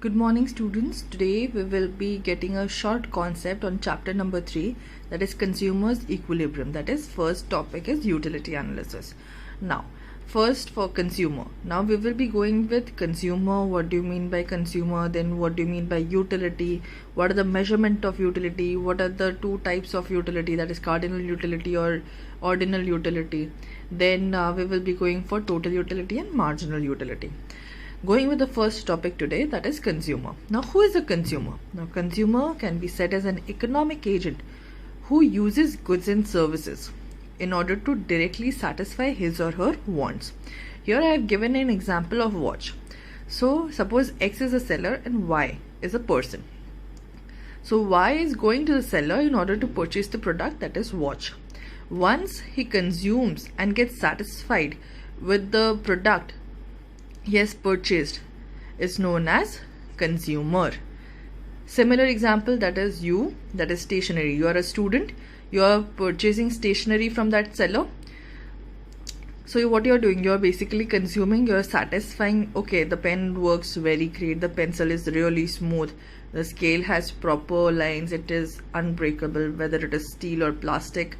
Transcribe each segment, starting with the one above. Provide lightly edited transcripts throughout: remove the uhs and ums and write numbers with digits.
Good morning, students. Today we will be getting a short concept on chapter number 3, that is consumers equilibrium. That is, first topic is utility analysis. Now, first for consumer. Now we will be going with consumer. What do you mean by consumer? Then what do you mean by utility? What are the measurement of utility? What are the two types of utility, that is cardinal utility or ordinal utility? Then we will be going for total utility and marginal utility. Going with the first topic today, that is consumer. Now, who is a consumer? Now, consumer can be said as an economic agent who uses goods and services in order to directly satisfy his or her wants. Here I have given an example of watch. So, suppose X is a seller and Y is a person. So, Y is going to the seller in order to purchase the product, that is watch. Once he consumes and gets satisfied with the product he has purchased is known as consumer. Similar example, that is you, that is stationery. You are a student, you are purchasing stationery from that seller. So what you are doing, you are basically consuming, you are satisfying, okay, the pen works very great, the pencil is really smooth, the scale has proper lines, it is unbreakable, whether it is steel or plastic.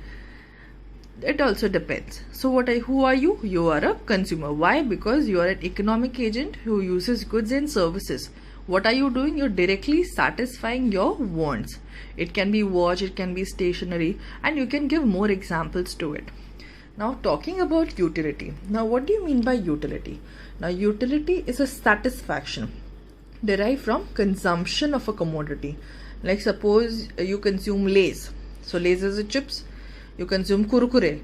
It also depends. So who are you? You are a consumer. Why? Because you are an economic agent who uses goods and services. What are you doing? You're directly satisfying your wants. It can be watch, it can be stationery, and you can give more examples to it. Now, talking about utility. Now, what do you mean by utility? Now, utility is a satisfaction derived from consumption of a commodity. Like suppose you consume Lay's. So Lay's is a chips. You consume kurkure,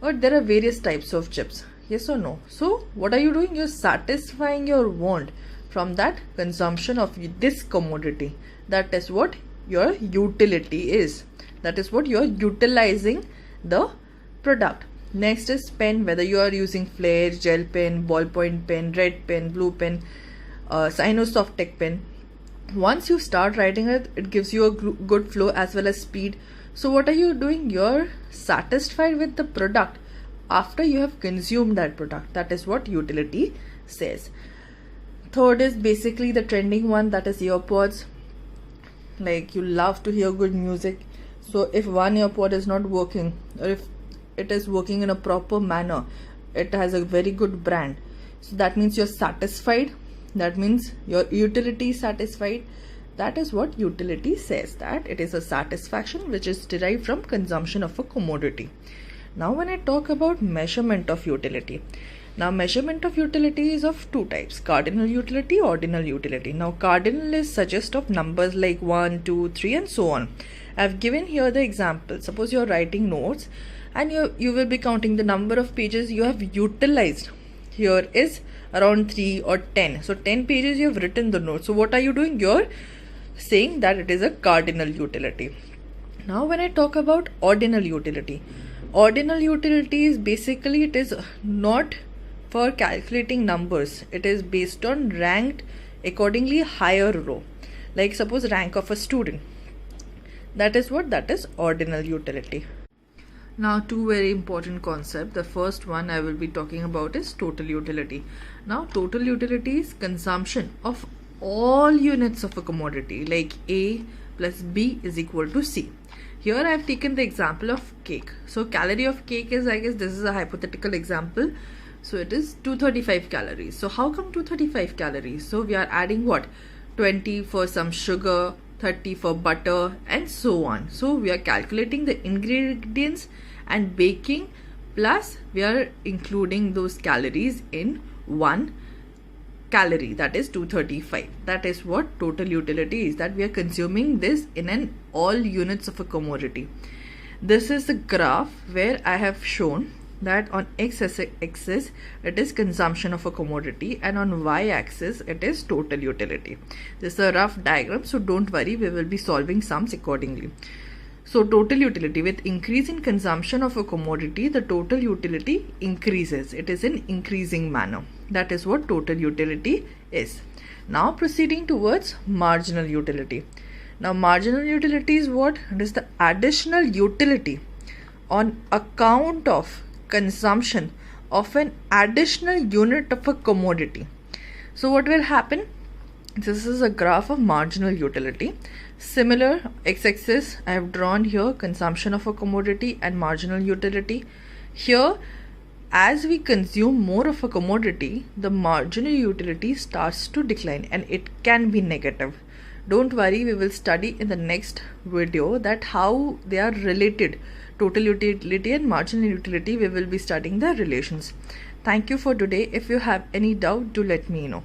or there are various types of chips. Yes or no? So what are you doing? You're satisfying your want from that consumption of this commodity. That is what your utility is. That is what you are utilizing the product. Next is pen. Whether you are using Flair, gel pen, ballpoint pen, red pen, blue pen, Sinosoft pen. Once you start writing it, it gives you a good flow as well as speed. So what are you doing? You're satisfied with the product after you have consumed that product. That is what utility says. Third is basically the trending one, that is earpods. Like you love to hear good music. So if one earpod is not working, or if it is working in a proper manner, it has a very good brand. So that means you're satisfied. That means your utility is satisfied. That is what utility says, that it is a satisfaction which is derived from consumption of a commodity. Now when I talk about measurement of utility. Now measurement of utility is of two types, cardinal utility, ordinal utility. Now cardinal is suggest of numbers like 1, 2, 3 and so on. I have given here the example. Suppose you are writing notes and you will be counting the number of pages you have utilized. Here is around 3 or 10. So 10 pages you have written the note. So what are you doing? You're saying that it is a cardinal utility. Now when I talk about ordinal utility is basically, it is not for calculating numbers. It is based on ranked accordingly higher row. Like suppose rank of a student. That is ordinal utility. Now two very important concepts. The first one I will be talking about is total utility. Now total utility is consumption of all units of a commodity, like A plus B is equal to C. Here I have taken the example of cake. So calorie of cake is, I guess this is a hypothetical example. So it is 235 calories. So how come 235 calories? So we are adding what? 20 for some sugar, 30 for butter and so on. So we are calculating the ingredients and baking, plus we are including those calories in 1 calorie, that is 235. That is what total utility is, that we are consuming this in all units of a commodity. This is a graph where I have shown that on x-axis it is consumption of a commodity and on y-axis it is total utility. This is a rough diagram, so don't worry, we will be solving sums accordingly. So total utility, with increase in consumption of a commodity, the total utility increases. It is in increasing manner. That is what total utility is. Now proceeding towards marginal utility. Now marginal utility is what? It is the additional utility on account of consumption of an additional unit of a commodity. So what will happen? This is a graph of marginal utility. Similar x-axis I have drawn here, consumption of a commodity and marginal utility. Here, as we consume more of a commodity, the marginal utility starts to decline and it can be negative. Don't worry, we will study in the next video that how they are related. Total utility and marginal utility, we will be studying their relations. Thank you for today. If you have any doubt, do let me know.